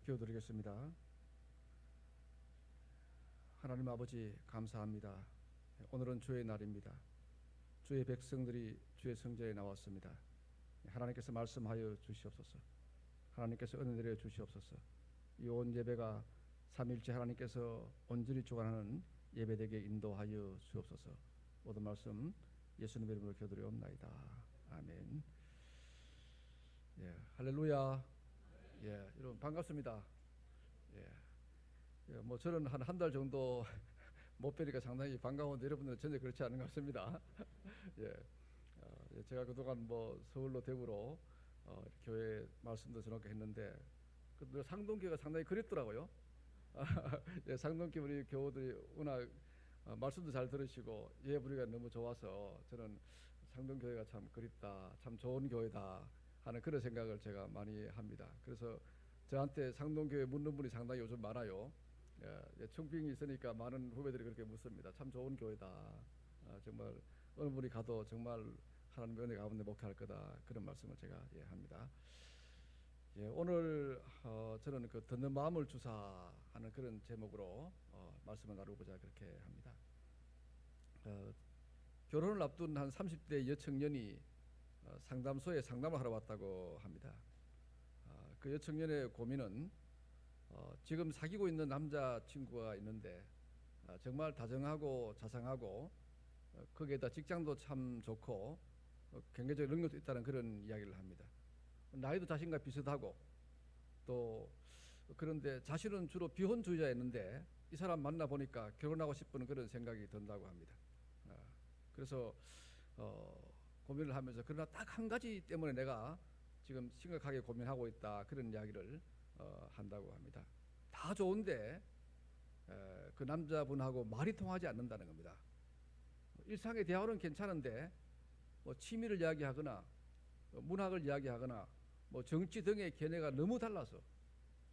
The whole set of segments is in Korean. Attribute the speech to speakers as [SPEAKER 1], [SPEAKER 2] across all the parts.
[SPEAKER 1] 기도드리겠습니다. 하나님 아버지 감사합니다. 오늘은 주의 날입니다. 주의 백성들이 주의 성전에 나왔습니다. 하나님께서 말씀하여 주시옵소서. 하나님께서 은혜 내려 주시옵소서. 이 온 예배가 삼일째 하나님께서 온전히 주관하는 예배되게 인도하여 주옵소서. 모든 말씀 예수님의 이름으로 기도드리옵나이다. 아멘. 할렐루야. 여러분 반갑습니다. 뭐 저는 한 달 정도 못 뵈니까 상당히 반가운데 여러분들은 전혀 그렇지 않은 것 같습니다. 제가 그동안 뭐 서울로 대구로 교회 말씀도 전하고 했는데 늘 상동교회가 상당히 그립더라고요. 상동교회 우리 교우들이 워낙 말씀도 잘 들으시고 예배 분위기가 너무 좋아서 저는 상동교회가 참 그립다, 참 좋은 교회다 하는 그런 생각을 제가 많이 합니다. 그래서 저한테 상동교회 묻는 분이 상당히 요즘 많아요. 청빙이 있으니까 많은 후배들이 그렇게 묻습니다. 참 좋은 교회다. 정말 어느 분이 가도 정말 하나님의 은혜 가운데 목회할 거다. 그런 말씀을 제가 합니다. 오늘 저는 그 듣는 마음을 주사하는 그런 제목으로 말씀을 나누고자 그렇게 합니다. 결혼을 앞둔 한 30대 여청년이 상담소에 상담을 하러 왔다고 합니다. 그 여청년의 고민은 지금 사귀고 있는 남자친구가 있는데 정말 다정하고 자상하고 거기에다 직장도 참 좋고 경제적 능력도 있다는 그런 이야기를 합니다. 나이도 자신과 비슷하고 또 그런데 자신은 주로 비혼주의자였는데 이 사람 만나보니까 결혼하고 싶은 그런 생각이 든다고 합니다. 그래서 고민을 하면서 그러나 딱 한 가지 때문에 내가 지금 심각하게 고민하고 있다 그런 이야기를 한다고 합니다. 다 좋은데 그 남자분하고 말이 통하지 않는다는 겁니다. 일상의 대화는 괜찮은데 뭐 취미를 이야기하거나 문학을 이야기하거나 뭐 정치 등의 견해가 너무 달라서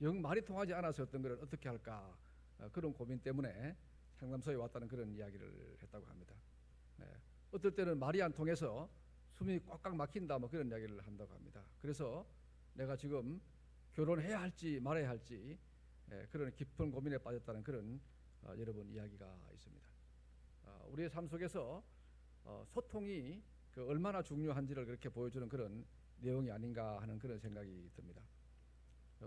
[SPEAKER 1] 영 말이 통하지 않아서 어떤 걸 어떻게 할까 그런 고민 때문에 상담소에 왔다는 그런 이야기를 했다고 합니다. 어떨 때는 말이 안 통해서 숨이 꽉꽉 막힌다 뭐 그런 이야기를 한다고 합니다. 그래서 내가 지금 결혼해야 할지 말아야 할지 그런 깊은 고민에 빠졌다는 그런 여러분 이야기가 있습니다. 우리의 삶 속에서 소통이 그 얼마나 중요한지를 그렇게 보여주는 그런 내용이 아닌가 하는 그런 생각이 듭니다.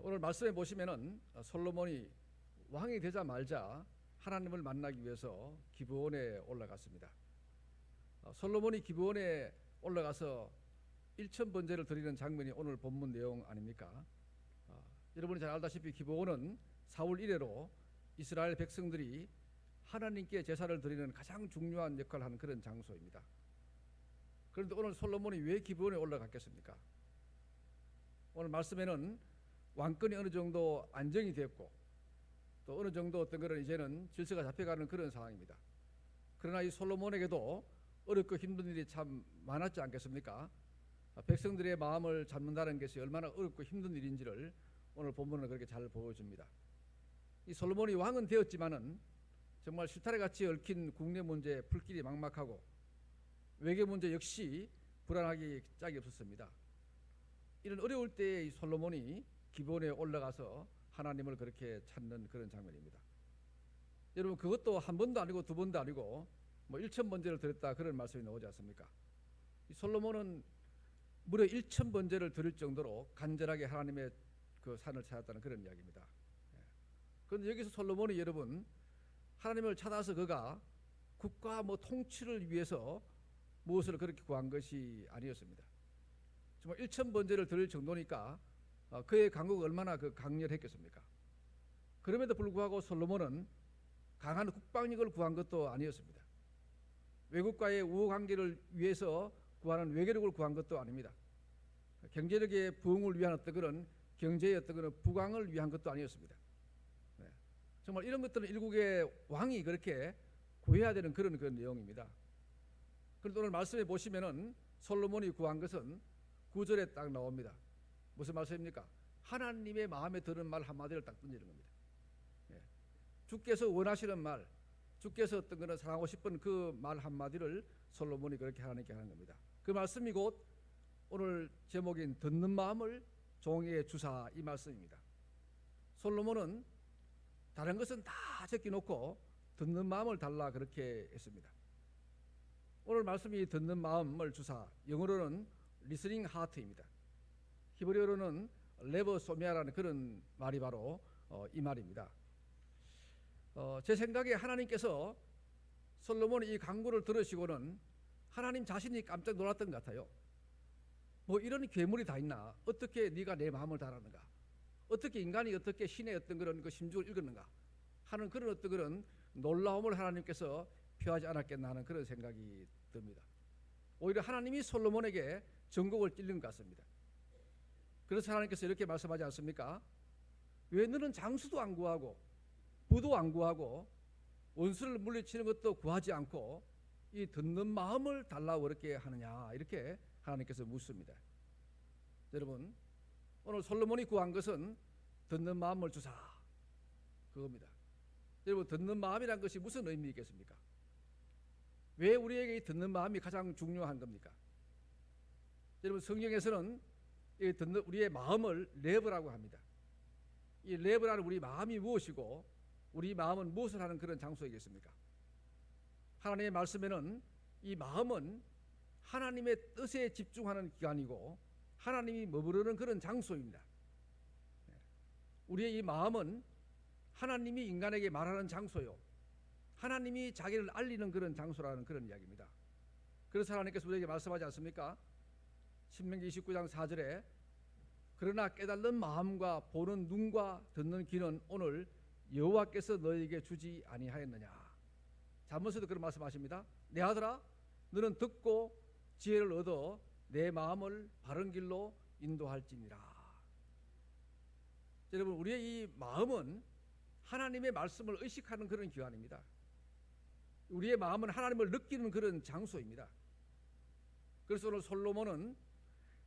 [SPEAKER 1] 오늘 말씀에 보시면은 솔로몬이 왕이 되자 말자 하나님을 만나기 위해서 기브온에 올라갔습니다. 솔로몬이 기브온에 올라가서 1000번제를 드리는 장면이 오늘 본문 내용 아닙니까? 여러분이 잘 알다시피 기브온은 사울 이래로 이스라엘 백성들이 하나님께 제사를 드리는 가장 중요한 역할을 하는 그런 장소입니다. 그런데 오늘 솔로몬이 왜 기브온에 올라갔겠습니까? 오늘 말씀에는 왕권이 어느 정도 안정이 됐고 또 어느 정도 어떤 거는 이제는 질서가 잡혀가는 그런 상황입니다. 그러나 이 솔로몬에게도 어렵고 힘든 일이 참 많았지 않겠습니까? 백성들의 마음을 잡는다는 것이 얼마나 어렵고 힘든 일인지를 오늘 본문은 그렇게 잘 보여줍니다. 이 솔로몬이 왕은 되었지만은 정말 실타래같이 얽힌 국내 문제 풀 길이 막막하고 외교 문제 역시 불안하기 짝이 없었습니다. 이런 어려울 때에 이 솔로몬이 기브온에 올라가서 하나님을 그렇게 찾는 그런 장면입니다. 여러분 그것도 한 번도 아니고 두 번도 아니고 뭐 1000번제를 드렸다 그런 말씀이 나오지 않습니까? 이 솔로몬은 무려 1000번제를 드릴 정도로 간절하게 하나님의 그 산을 찾았다는 그런 이야기입니다. 그런데 여기서 솔로몬이 여러분 하나님을 찾아서 그가 국가 뭐 통치를 위해서 무엇을 그렇게 구한 것이 아니었습니다. 정말 1000번제를 드릴 정도니까 그의 간구가 얼마나 그 강렬했겠습니까? 그럼에도 불구하고 솔로몬은 강한 국방력을 구한 것도 아니었습니다. 외국과의 우호 관계를 위해서 구하는 외교력을 구한 것도 아닙니다. 경제력의 부흥을 위한 어떤 그런 경제의 어떤 그런 부강을 위한 것도 아니었습니다. 정말 이런 것들은 일국의 왕이 그렇게 구해야 되는 그런 내용입니다. 그런데 오늘 말씀에 보시면은 솔로몬이 구한 것은 9절에 딱 나옵니다. 무슨 말씀입니까? 하나님의 마음에 드는 말 한마디를 딱 던지는 겁니다. 주께서 원하시는 말, 주께서 어떤 거는 사랑하고 싶은 그 말 한마디를 솔로몬이 그렇게 하나님께 하는 겁니다. 그 말씀이 곧 오늘 제목인 듣는 마음을 종에게 주사 이 말씀입니다. 솔로몬은 다른 것은 다 제껴놓고 듣는 마음을 달라 그렇게 했습니다. 오늘 말씀이 듣는 마음을 주사, 영어로는 listening heart입니다. 히브리어로는 레버 소미아라는 그런 말이 바로 이 말입니다. 제 생각에 하나님께서 솔로몬의 이 강구를 들으시고는 하나님 자신이 깜짝 놀랐던 것 같아요. 뭐 이런 괴물이 다 있나? 어떻게 네가 내 마음을 달았는가? 어떻게 인간이 어떻게 신의 어떤 그런 그 심중을 읽었는가? 하는 그런 어떤 그런 놀라움을 하나님께서 표하지 않았겠나 하는 그런 생각이 듭니다. 오히려 하나님이 솔로몬에게 전곡을 찔린 것 같습니다. 그래서 하나님께서 이렇게 말씀하지 않습니까? 왜 너는 장수도 안 구하고 부도 안 구하고 원수를 물리치는 것도 구하지 않고 이 듣는 마음을 달라고 그렇게 하느냐, 이렇게 하나님께서 묻습니다. 여러분, 오늘 솔로몬이 구한 것은 듣는 마음을 주사, 그겁니다. 여러분, 듣는 마음이란 것이 무슨 의미겠습니까? 왜 우리에게 이 듣는 마음이 가장 중요한 겁니까? 여러분, 성경에서는 이 듣는 우리의 마음을 레브라고 합니다. 이 레브라는 우리 마음이 무엇이고 우리 마음은 무엇을 하는 그런 장소이겠습니까? 하나님의 말씀에는 이 마음은 하나님의 뜻에 집중하는 기관이고 하나님이 머무르는 그런 장소입니다. 우리의 이 마음은 하나님이 인간에게 말하는 장소요, 하나님이 자기를 알리는 그런 장소라는 그런 이야기입니다. 그래서 하나님께서 우리에게 말씀하지 않습니까? 신명기 29장 4절에 그러나 깨달는 마음과 보는 눈과 듣는 귀는 오늘 여호와께서 너에게 주지 아니하였느냐. 잠언서도 그런 말씀하십니다. 내 아들아, 너는 듣고 지혜를 얻어 내 마음을 바른 길로 인도할지니라. 여러분, 우리의 이 마음은 하나님의 말씀을 의식하는 그런 기관입니다. 우리의 마음은 하나님을 느끼는 그런 장소입니다. 그래서 오늘 솔로몬은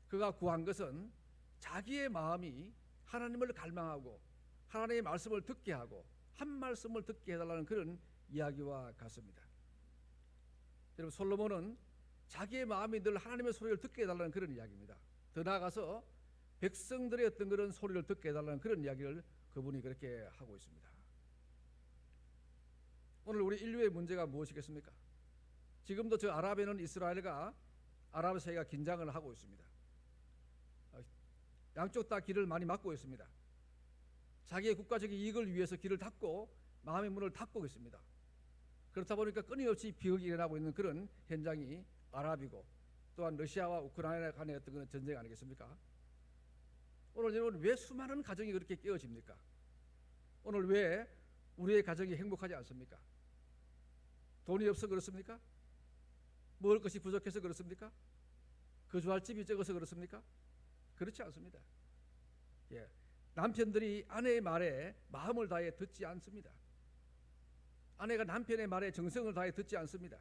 [SPEAKER 1] 그가 구한 것은 자기의 마음이 하나님을 갈망하고 하나님의 말씀을 듣게 하고 한 말씀을 듣게 해달라는 그런 이야기와 같습니다. 여러분, 솔로몬은 자기의 마음이 늘 하나님의 소리를 듣게 해달라는 그런 이야기입니다. 더 나아가서 백성들의 어떤 그런 소리를 듣게 해달라는 그런 이야기를 그분이 그렇게 하고 있습니다. 오늘 우리 인류의 문제가 무엇이겠습니까? 지금도 저 아랍에는 이스라엘과 아랍 사이가 긴장을 하고 있습니다. 양쪽 다 길을 많이 막고 있습니다. 자기의 국가적인 이익을 위해서 길을 닫고 마음의 문을 닫고 있습니다. 그렇다 보니까 끊임없이 비극이 일어나고 있는 그런 현장이 아랍이고 또한 러시아와 우크라이나 간의 어떤 그런 전쟁 아니겠습니까? 오늘 여러분, 왜 수많은 가정이 그렇게 깨어집니까? 오늘 왜 우리의 가정이 행복하지 않습니까? 돈이 없어 그렇습니까? 먹을 것이 부족해서 그렇습니까? 거주할 집이 적어서 그렇습니까? 그렇지 않습니다. 예, 남편들이 아내의 말에 마음을 다해 듣지 않습니다. 아내가 남편의 말에 정성을 다해 듣지 않습니다.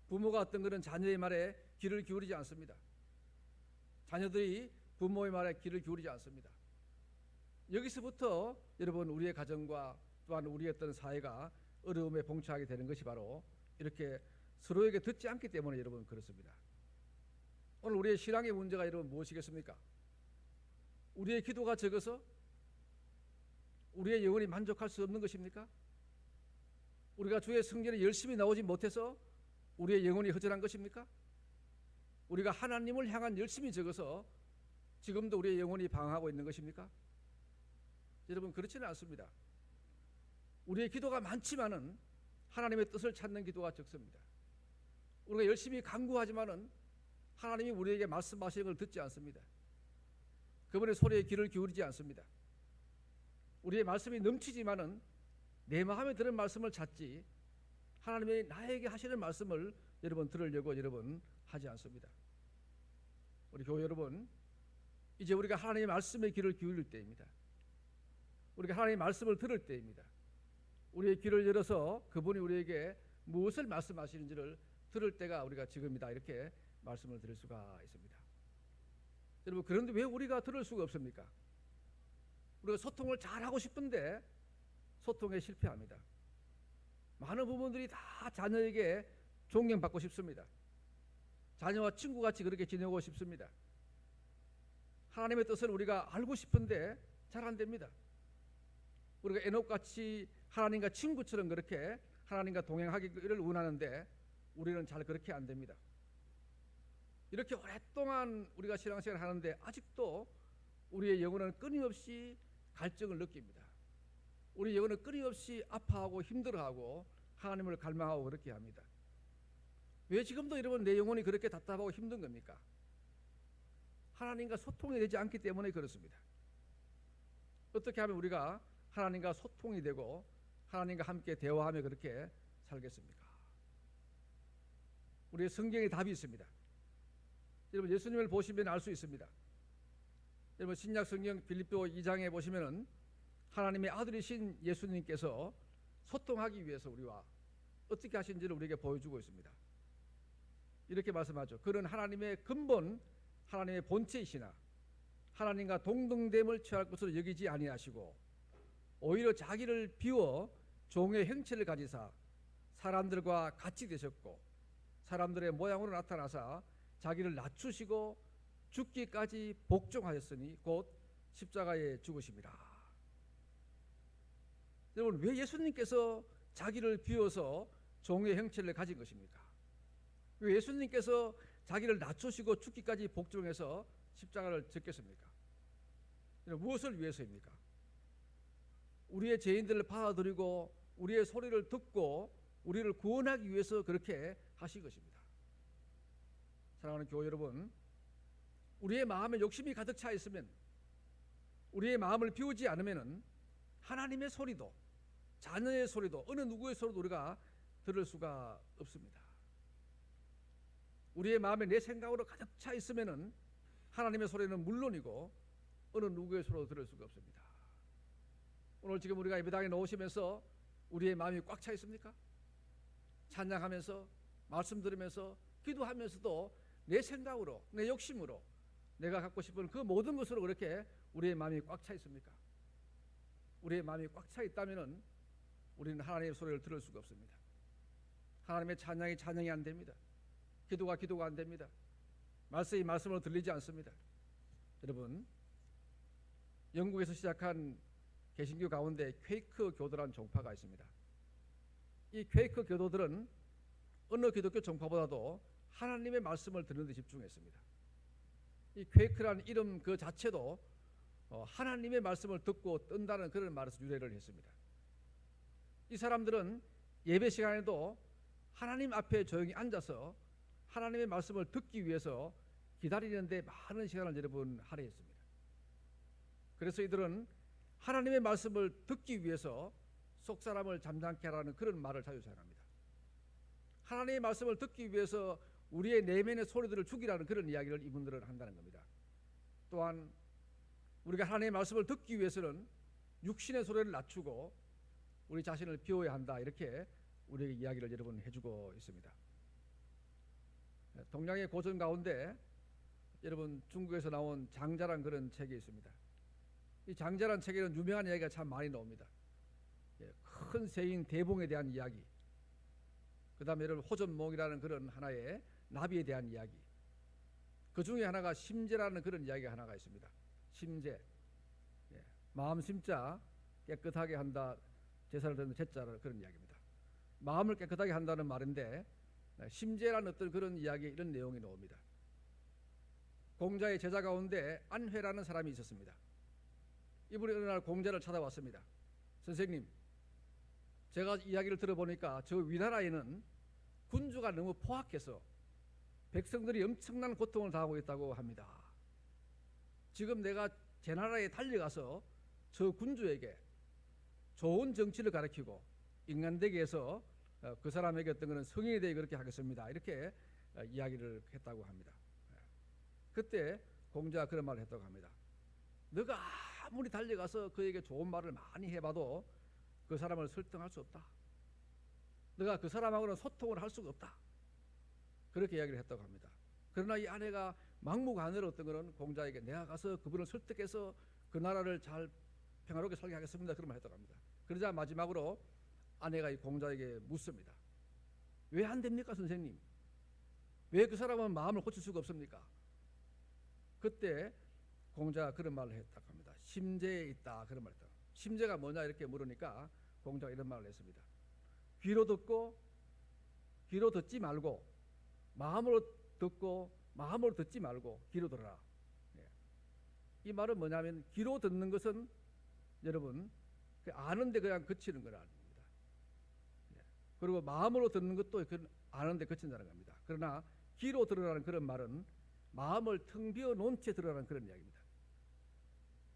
[SPEAKER 1] 부모가 어떤 그런 자녀의 말에 귀를 기울이지 않습니다. 자녀들이 부모의 말에 귀를 기울이지 않습니다. 여기서부터 여러분, 우리의 가정과 또한 우리의 어떤 사회가 어려움에 봉착하게 되는 것이 바로 이렇게 서로에게 듣지 않기 때문에 여러분 그렇습니다. 오늘 우리의 신앙의 문제가 여러분 무엇이겠습니까? 우리의 기도가 적어서 우리의 영혼이 만족할 수 없는 것입니까? 우리가 주의 성전에 열심히 나오지 못해서 우리의 영혼이 허전한 것입니까? 우리가 하나님을 향한 열심이 적어서 지금도 우리의 영혼이 방황하고 있는 것입니까? 여러분, 그렇지는 않습니다. 우리의 기도가 많지만은 하나님의 뜻을 찾는 기도가 적습니다. 우리가 열심히 간구하지만은 하나님이 우리에게 말씀하시는 걸 듣지 않습니다. 그분의 소리에 귀를 기울이지 않습니다. 우리의 말씀이 넘치지만은 내 마음에 드는 말씀을 찾지 하나님이 나에게 하시는 말씀을 여러분 들으려고 여러분 하지 않습니다. 우리 교회 여러분, 이제 우리가 하나님의 말씀에 귀를 기울일 때입니다. 우리가 하나님의 말씀을 들을 때입니다. 우리의 귀를 열어서 그분이 우리에게 무엇을 말씀하시는지를 들을 때가 우리가 지금이다, 이렇게 말씀을 드릴 수가 있습니다. 여러분, 그런데 왜 우리가 들을 수가 없습니까? 우리가 소통을 잘하고 싶은데 소통에 실패합니다. 많은 부모들이 다 자녀에게 존경받고 싶습니다. 자녀와 친구같이 그렇게 지내고 싶습니다. 하나님의 뜻을 우리가 알고 싶은데 잘 안 됩니다. 우리가 에녹같이 하나님과 친구처럼 그렇게 하나님과 동행하기를 원하는데 우리는 잘 그렇게 안 됩니다. 이렇게 오랫동안 우리가 신앙생활을 하는데 아직도 우리의 영혼은 끊임없이 갈증을 느낍니다. 우리 영혼은 끊임없이 아파하고 힘들어하고 하나님을 갈망하고 그렇게 합니다. 왜 지금도 여러분 내 영혼이 그렇게 답답하고 힘든 겁니까? 하나님과 소통이 되지 않기 때문에 그렇습니다. 어떻게 하면 우리가 하나님과 소통이 되고 하나님과 함께 대화하며 그렇게 살겠습니까? 우리의 성경에 답이 있습니다. 여러분 예수님을 보시면 알 수 있습니다. 여러분 신약 성경 빌립보 2장에 보시면은 하나님의 아들이신 예수님께서 소통하기 위해서 우리와 어떻게 하신지를 우리에게 보여주고 있습니다. 이렇게 말씀하죠. 그는 하나님의 근본, 하나님의 본체이시나 하나님과 동등됨을 취할 것으로 여기지 아니하시고 오히려 자기를 비워 종의 형체를 가지사 사람들과 같이 되셨고 사람들의 모양으로 나타나사 자기를 낮추시고 죽기까지 복종하였으니 곧 십자가에 죽으심이라. 여러분 왜 예수님께서 자기를 비워서 종의 형체를 가진 것입니까? 왜 예수님께서 자기를 낮추시고 죽기까지 복종해서 십자가를 졌겠습니까? 무엇을 위해서입니까? 우리의 죄인들을 받아들이고 우리의 소리를 듣고 우리를 구원하기 위해서 그렇게 하신 것입니다. 사랑하는 교회 여러분, 우리의 마음에 욕심이 가득 차 있으면 우리의 마음을 비우지 않으면 하나님의 소리도 자녀의 소리도 어느 누구의 소리도 우리가 들을 수가 없습니다. 우리의 마음에 내 생각으로 가득 차 있으면 하나님의 소리는 물론이고 어느 누구의 소리도 들을 수가 없습니다. 오늘 지금 우리가 예배당에 나오시면서 우리의 마음이 꽉 차 있습니까? 찬양하면서 말씀 들으면서 기도하면서도 내 생각으로 내 욕심으로 내가 갖고 싶은 그 모든 것으로 그렇게 우리의 마음이 꽉 차 있습니까? 우리의 마음이 꽉 차 있다면 우리는 하나님의 소리를 들을 수가 없습니다. 하나님의 찬양이 안 됩니다. 기도가 안 됩니다. 말씀이 말씀으로 들리지 않습니다. 여러분 영국에서 시작한 개신교 가운데 퀘이크 교도라는 종파가 있습니다. 이 퀘이크 교도들은 어느 기독교 종파보다도 하나님의 말씀을 듣는 데 집중했습니다. 이 퀘이크라는 이름 그 자체도 하나님의 말씀을 듣고 뜬다는 그런 말에서 유래를 했습니다. 이 사람들은 예배 시간에도 하나님 앞에 조용히 앉아서 하나님의 말씀을 듣기 위해서 기다리는데 많은 시간을 여러분 할애했습니다. 그래서 이들은 하나님의 말씀을 듣기 위해서 속 사람을 잠잠케 하라는 그런 말을 자주 사용합니다. 하나님의 말씀을 듣기 위해서 우리의 내면의 소리들을 죽이라는 그런 이야기를 이분들은 한다는 겁니다. 또한 우리가 하나님의 말씀을 듣기 위해서는 육신의 소리를 낮추고 우리 자신을 비워야 한다, 이렇게 우리에게 이야기를 여러분 해주고 있습니다. 동양의 고전 가운데 여러분 중국에서 나온 장자란 그런 책이 있습니다. 이 장자란 책에는 유명한 이야기가 참 많이 나옵니다. 큰 새인 대봉에 대한 이야기, 그 다음에 여러분 호전몽이라는 그런 하나의 나비에 대한 이야기, 그 중에 하나가 심제라는 그런 이야기가 하나가 있습니다. 심제, 마음 심자 깨끗하게 한다, 제사를 드는 제자라는 그런 이야기입니다. 마음을 깨끗하게 한다는 말인데 심제라는 어떤 그런 이야기에 이런 내용이 나옵니다. 공자의 제자 가운데 안회라는 사람이 있었습니다. 이분이 어느 날 공자를 찾아왔습니다. 선생님, 제가 이야기를 들어보니까 저 위나라에는 군주가 너무 포악해서 백성들이 엄청난 고통을 당하고 있다고 합니다. 지금 내가 제 나라에 달려가서 저 군주에게 좋은 정치를 가르치고 인간되게 해서 그 사람에게 어떤 것은 성인이 되게 그렇게 하겠습니다, 이렇게 이야기를 했다고 합니다. 그때 공자가 그런 말을 했다고 합니다. 너가 아무리 달려가서 그에게 좋은 말을 많이 해봐도 그 사람을 설득할 수 없다. 너가 그 사람하고는 소통을 할 수가 없다. 그렇게 이야기를 했다고 합니다. 그러나 이 아내가 막무가내로 어떤 것은 공자에게 내가 가서 그분을 설득해서 그 나라를 잘 평화롭게 살게 하겠습니다, 그런 말 했다고 합니다. 그러자 마지막으로 아내가 이 공자에게 묻습니다. 왜 안 됩니까, 선생님? 왜 그 사람은 마음을 고칠 수가 없습니까? 그때 공자가 그런 말을 했다고 합니다. 심제에 있다, 그런 말을 했다. 심재가 뭐냐 이렇게 물으니까 공자가 이런 말을 했습니다. 귀로 듣고 귀로 듣지 말고 마음으로 듣고 마음으로 듣지 말고 귀로 들어라. 이 말은 뭐냐면 귀로 듣는 것은 여러분 아는데 그냥 그치는 건 아닙니다. 그리고 마음으로 듣는 것도 아는데 그친다는 겁니다. 그러나 귀로 들으라는 그런 말은 마음을 텅 비워 놓은 채 들으라는 그런 이야기입니다.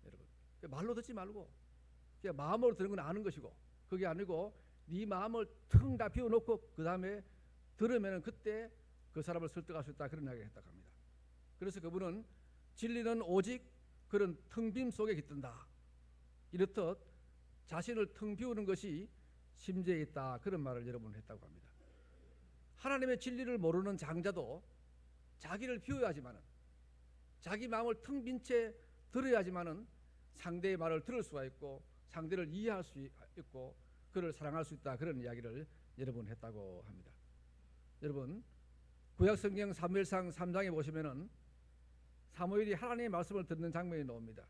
[SPEAKER 1] 여러분 말로 듣지 말고 그냥 마음으로 듣는 건 아는 것이고 그게 아니고 네 마음을 텅 다 비워놓고 그 다음에 들으면 그때 그 사람을 설득할 수 있다 그런 이야기를 했다고 합니다. 그래서 그분은 진리는 오직 그런 텅 빔 속에 깃든다. 이렇듯 자신을 텅 비우는 것이 심재에 있다 그런 말을 여러분 했다고 합니다. 하나님의 진리를 모르는 장자도 자기를 비워야지만은 자기 마음을 텅 빈 채 들어야지만은 상대의 말을 들을 수가 있고 상대를 이해할 수 있고 그를 사랑할 수 있다 그런 이야기를 여러분 했다고 합니다. 여러분 구약성경 사무엘상 3장에 보시면은 사무엘이 하나님의 말씀을 듣는 장면이 나옵니다.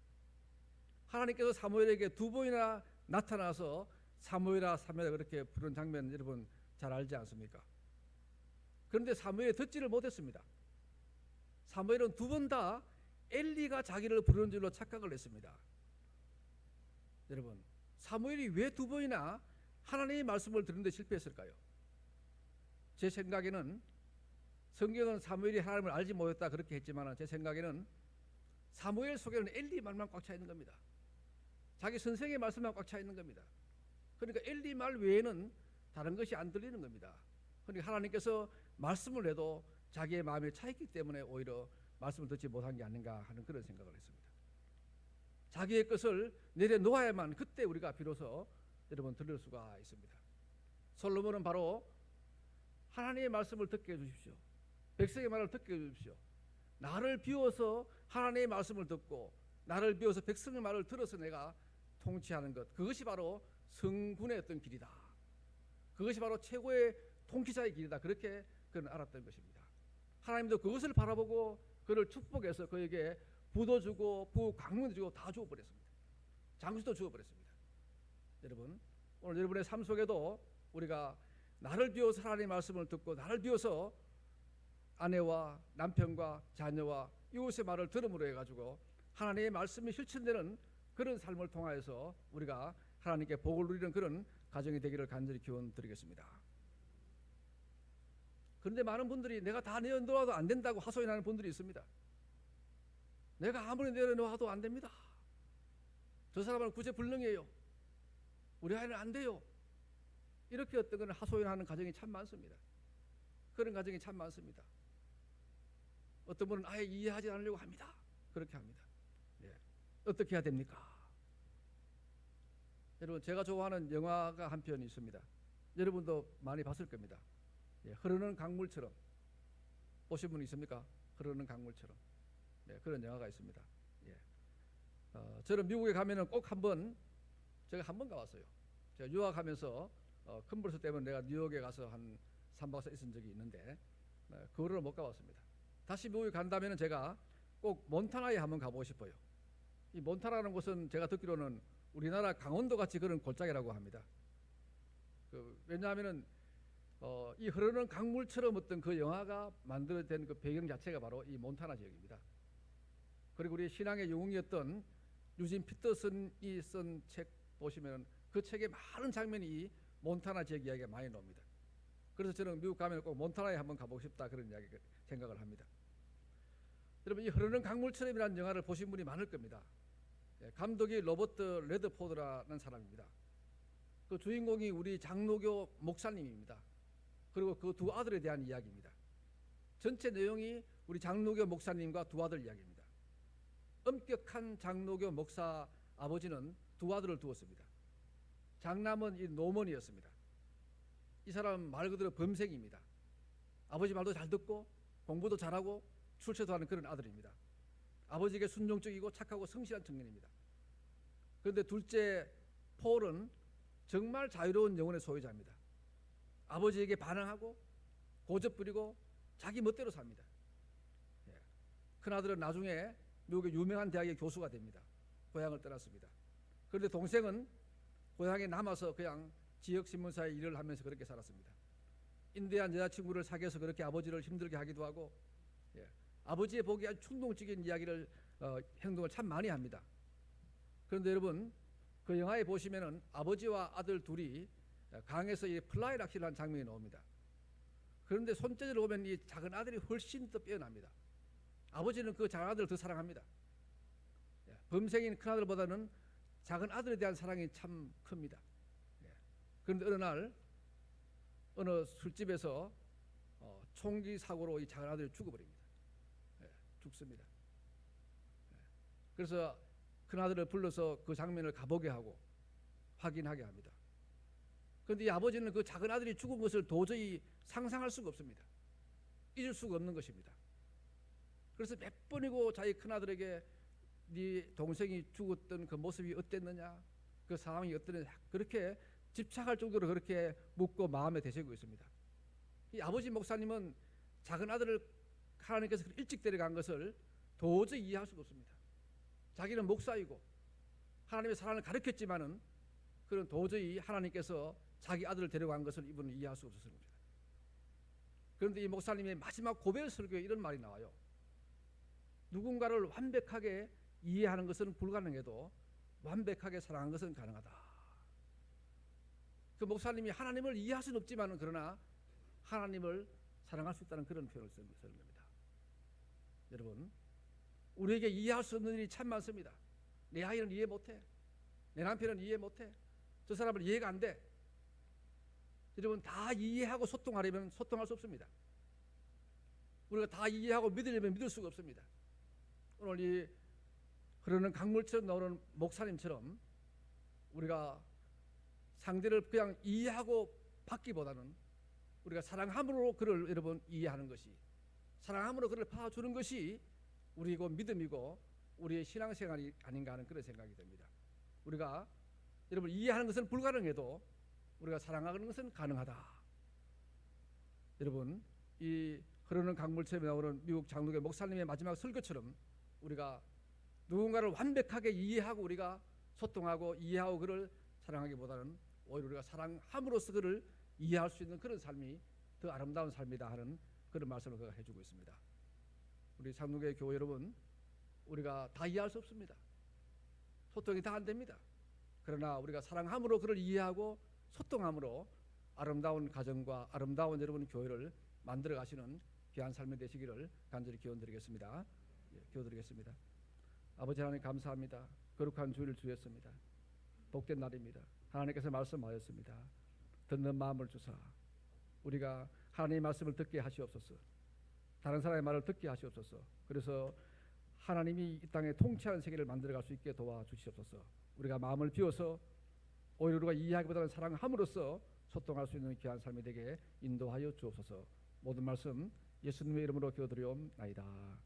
[SPEAKER 1] 하나님께서 사무엘에게 2번이나 나타나서 사무엘아 사무엘아 그렇게 부른 장면 여러분 잘 알지 않습니까? 그런데 사무엘이 듣지를 못했습니다. 사무엘은 2번 다 엘리가 자기를 부르는 줄로 착각을 했습니다. 여러분 사무엘이 왜 2번이나 하나님의 말씀을 듣는데 실패했을까요? 제 생각에는 성경은 사무엘이 하나님을 알지 못했다 그렇게 했지만 제 생각에는 사무엘 속에는 엘리 말만 꽉 차 있는 겁니다. 자기 선생의 말씀만 꽉 차 있는 겁니다. 그러니까 엘리 말 외에는 다른 것이 안 들리는 겁니다. 그러니까 하나님께서 말씀을 해도 자기의 마음에 차 있기 때문에 오히려 말씀을 듣지 못한 게 아닌가 하는 그런 생각을 했습니다. 자기의 것을 내려놓아야만 그때 우리가 비로소 여러분 들을 수가 있습니다. 솔로몬은 바로 하나님의 말씀을 듣게 해주십시오. 백성의 말을 듣게 해주십시오. 나를 비워서 하나님의 말씀을 듣고 나를 비워서 백성의 말을 들어서 내가 통치하는 것, 그것이 바로 성군의 어떤 길이다. 그것이 바로 최고의 통치자의 길이다. 그렇게 그는 알았던 것입니다. 하나님도 그것을 바라보고 그를 축복해서 그에게 부도 주고 부 강문도 주고 다 주어버렸습니다. 장수도 주어버렸습니다. 여러분 오늘 여러분의 삶 속에도 우리가 나를 비워서 하나님의 말씀을 듣고 나를 비워서 아내와 남편과 자녀와 이웃의 말을 들음으로 해가지고 하나님의 말씀이 실천되는 그런 삶을 통하여서 우리가 하나님께 복을 누리는 그런 가정이 되기를 간절히 기원 드리겠습니다. 그런데 많은 분들이 내가 다 내려놓아도 안 된다고 하소연하는 분들이 있습니다. 내가 아무리 내려놓아도 안 됩니다. 저 사람은 구제불능이에요. 우리 아이는 안 돼요. 이렇게 어떤 걸 하소연하는 가정이 참 많습니다. 그런 가정이 참 많습니다. 어떤 분은 아예 이해하지 않으려고 합니다. 그렇게 합니다. 예. 어떻게 해야 됩니까? 여러분 제가 좋아하는 영화가 한 편 있습니다. 여러분도 많이 봤을 겁니다. 예. 흐르는 강물처럼 보신 분 있습니까? 흐르는 강물처럼 그런 영화가 있습니다. 예. 저는 미국에 가면은 꼭 한번 제가 한 번 가봤어요. 제가 유학하면서 컨버스 때문에 내가 뉴욕에 가서 한 3박 4일 있은 적이 있는데 그거를 못 가봤습니다. 다시 미국에 간다면 제가 꼭 몬타나에 한번 가보고 싶어요. 이 몬타나라는 곳은 제가 듣기로는 우리나라 강원도 같이 그런 골짜기라고 합니다. 왜냐하면은 이 흐르는 강물처럼 어떤 그 영화가 만들어진 그 배경 자체가 바로 이 몬타나 지역입니다. 그리고 우리 신앙의 영웅이었던 유진 피터슨이 쓴 책 보시면 그 책에 많은 장면이 이 몬타나 지역 이야기가 많이 나옵니다. 그래서 저는 미국 가면 꼭 몬타나에 한번 가보고 싶다 그런 이야기 생각을 합니다. 여러분 이 흐르는 강물처럼이라는 영화를 보신 분이 많을 겁니다. 감독이 로버트 레드포드라는 사람입니다. 그 주인공이 우리 장로교 목사님입니다. 그리고 그 2 아들에 대한 이야기입니다. 전체 내용이 우리 장로교 목사님과 2 아들 이야기입니다. 엄격한 장로교 목사 아버지는 2 아들을 두었습니다. 장남은 이 노먼이었습니다. 이 사람은 말 그대로 범생입니다. 아버지 말도 잘 듣고 공부도 잘하고 출세도 하는 그런 아들입니다. 아버지에게 순종적이고 착하고 성실한 청년입니다. 그런데 둘째 폴은 정말 자유로운 영혼의 소유자입니다. 아버지에게 반항하고 고집 부리고 자기 멋대로 삽니다. 큰아들은 나중에 미국의 유명한 대학의 교수가 됩니다. 고향을 떠났습니다. 그런데 동생은 고향에 남아서 그냥 지역신문사에 일을 하면서 그렇게 살았습니다. 인도한 여자친구를 사귀어서 그렇게 아버지를 힘들게 하기도 하고, 예, 아버지의 보기에 아주 충동적인 이야기를 행동을 참 많이 합니다. 그런데 여러분, 그 영화에 보시면은 아버지와 아들 둘이 강에서 이 플라이 낚시를 한 장면이 나옵니다. 그런데 손재주를 보면 이 작은 아들이 훨씬 더 뛰어납니다. 아버지는 그 작은 아들을 더 사랑합니다. 범생인 큰 아들보다는 작은 아들에 대한 사랑이 참 큽니다. 그런데 어느 날 어느 술집에서 총기 사고로 이 작은 아들이 죽어버립니다. 죽습니다. 그래서 큰 아들을 불러서 그 장면을 가보게 하고 확인하게 합니다. 그런데 이 아버지는 그 작은 아들이 죽은 것을 도저히 상상할 수가 없습니다. 잊을 수가 없는 것입니다. 그래서 몇 번이고 자기 큰 아들에게 네 동생이 죽었던 그 모습이 어땠느냐, 그 상황이 어땠느냐, 그렇게 집착할 정도로 그렇게 묻고 마음에 되새기고 있습니다. 이 아버지 목사님은 작은 아들을 하나님께서 일찍 데려간 것을 도저히 이해할 수가 없습니다. 자기는 목사이고 하나님의 사랑을 가르쳤지만은 그는 도저히 하나님께서 자기 아들을 데려간 것을 이분은 이해할 수 없었습니다. 그런데 이 목사님의 마지막 고별 설교에 이런 말이 나와요. 누군가를 완벽하게 이해하는 것은 불가능해도 완벽하게 사랑하는 것은 가능하다. 그 목사님이 하나님을 이해할 수는 없지만 그러나 하나님을 사랑할 수 있다는 그런 표현을 쓰는 겁니다. 여러분, 우리에게 이해할 수 없는 일이 참 많습니다. 내 아이는 이해 못해, 내 남편은 이해 못해, 저 사람은 이해가 안 돼. 여러분, 다 이해하고 소통하려면 소통할 수 없습니다. 우리가 다 이해하고 믿으려면 믿을 수가 없습니다. 오늘 이 흐르는 강물처럼 나오는 목사님처럼 우리가 상대를 그냥 이해하고 받기보다는 우리가 사랑함으로 그를 여러분 이해하는 것이, 사랑함으로 그를 받아주는 것이 우리고 믿음이고 우리의 신앙생활이 아닌가 하는 그런 생각이 듭니다. 우리가 여러분 이해하는 것은 불가능해도 우리가 사랑하는 것은 가능하다. 여러분, 이 흐르는 강물처럼 나오는 미국 장로교 목사님의 마지막 설교처럼 우리가 누군가를 완벽하게 이해하고 우리가 소통하고 이해하고 그를 사랑하기보다는 오히려 우리가 사랑함으로써 그를 이해할 수 있는 그런 삶이 더 아름다운 삶이다 하는 그런 말씀을 그가 해주고 있습니다. 우리 장로교회 교회 여러분, 우리가 다 이해할 수 없습니다. 소통이 다 안 됩니다. 그러나 우리가 사랑함으로 그를 이해하고 소통함으로 아름다운 가정과 아름다운 여러분 교회를 만들어 가시는 귀한 삶이 되시기를 간절히 기원드리겠습니다. 기도드리겠습니다. 아버지 하나님 감사합니다. 거룩한 주일을 주셨습니다. 복된 날입니다. 하나님께서 말씀하셨습니다. 듣는 마음을 주사 우리가 하나님의 말씀을 듣게 하시옵소서. 다른 사람의 말을 듣게 하시옵소서. 그래서 하나님이 이 땅에 통치하는 세계를 만들어갈 수 있게 도와주시옵소서. 우리가 마음을 비워서 오히려 우리가 이해하기보다는 사랑함으로써 소통할 수 있는 귀한 삶이 되게 인도하여 주옵소서. 모든 말씀 예수님의 이름으로 기도드리옵나이다.